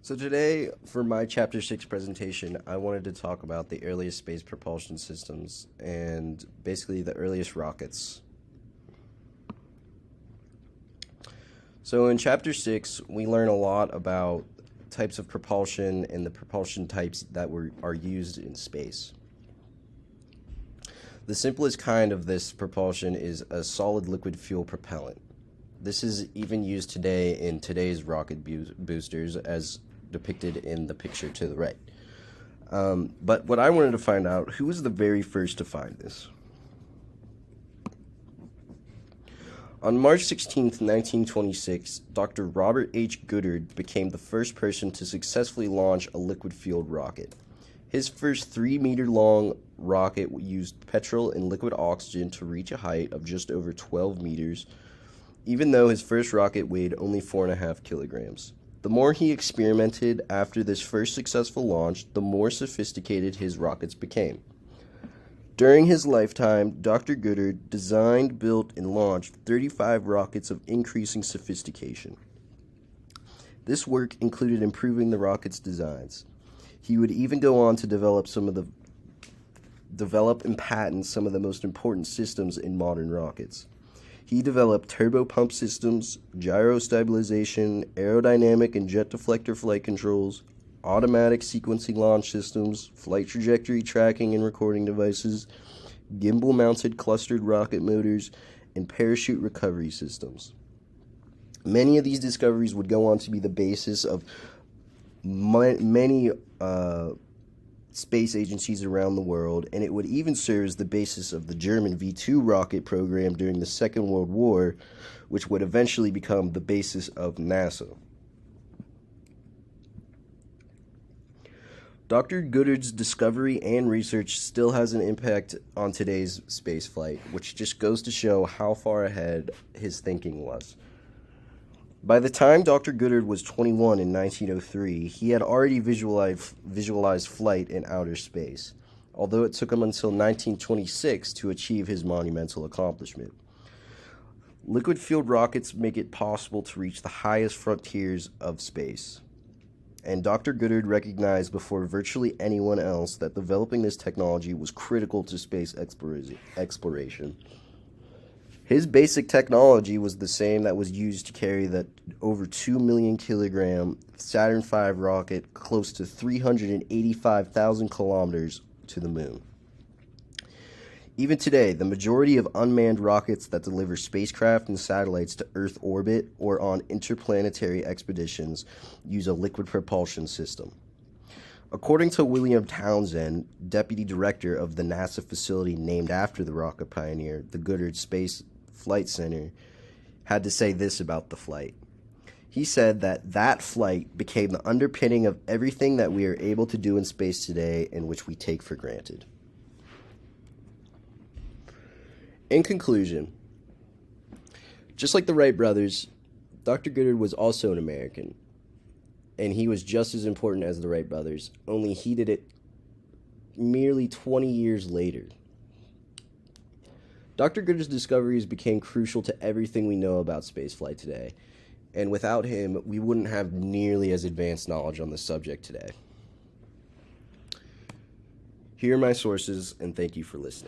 So today, for my Chapter 6 presentation, I wanted to talk about the earliest space propulsion systems and basically the earliest rockets. So in Chapter 6, we learn a lot about types of propulsion and the propulsion types that are used in space. The simplest kind of this propulsion is a solid liquid fuel propellant. This is even used today in today's rocket boosters as depicted in the picture to the right. But what I wanted to find out, who was the very first to find this? On March 16th, 1926, Dr. Robert H. Goddard became the first person to successfully launch a liquid-fueled rocket. His first 3-meter-long rocket used petrol and liquid oxygen to reach a height of just over 12 meters, even though his first rocket weighed only 4.5 kilograms. The more he experimented after this first successful launch, the more sophisticated his rockets became. During his lifetime, Dr. Goddard designed, built, and launched 35 rockets of increasing sophistication. This work included improving the rocket's designs. He would even go on to develop and patent some of the most important systems in modern rockets. He developed turbopump systems, gyro stabilization, aerodynamic and jet deflector flight controls, automatic sequencing launch systems, flight trajectory tracking and recording devices, gimbal-mounted clustered rocket motors, and parachute recovery systems. Many of these discoveries would go on to be the basis of many space agencies around the world, and it would even serve as the basis of the German V-2 rocket program during the Second World War, which would eventually become the basis of NASA. Dr. Goddard's discovery and research still has an impact on today's spaceflight, which just goes to show how far ahead his thinking was. By the time Dr. Goddard was 21 in 1903, he had already visualized flight in outer space, although it took him until 1926 to achieve his monumental accomplishment. Liquid-fueled rockets make it possible to reach the highest frontiers of space, and Dr. Goddard recognized before virtually anyone else that developing this technology was critical to space exploration. His basic technology was the same that was used to carry the over 2 million kilogram Saturn V rocket close to 385,000 kilometers to the moon. Even today, the majority of unmanned rockets that deliver spacecraft and satellites to Earth orbit or on interplanetary expeditions use a liquid propulsion system. According to William Townsend, deputy director of the NASA facility named after the rocket pioneer, the Goddard Space Flight Center, had to say this about the flight. He said that flight became the underpinning of everything that we are able to do in space today and which we take for granted. In conclusion, just like the Wright brothers, Dr. Goddard was also an American, and he was just as important as the Wright brothers, only he did it merely 20 years later. Dr. Goddard's discoveries became crucial to everything we know about spaceflight today, and without him, we wouldn't have nearly as advanced knowledge on the subject today. Here are my sources, and thank you for listening.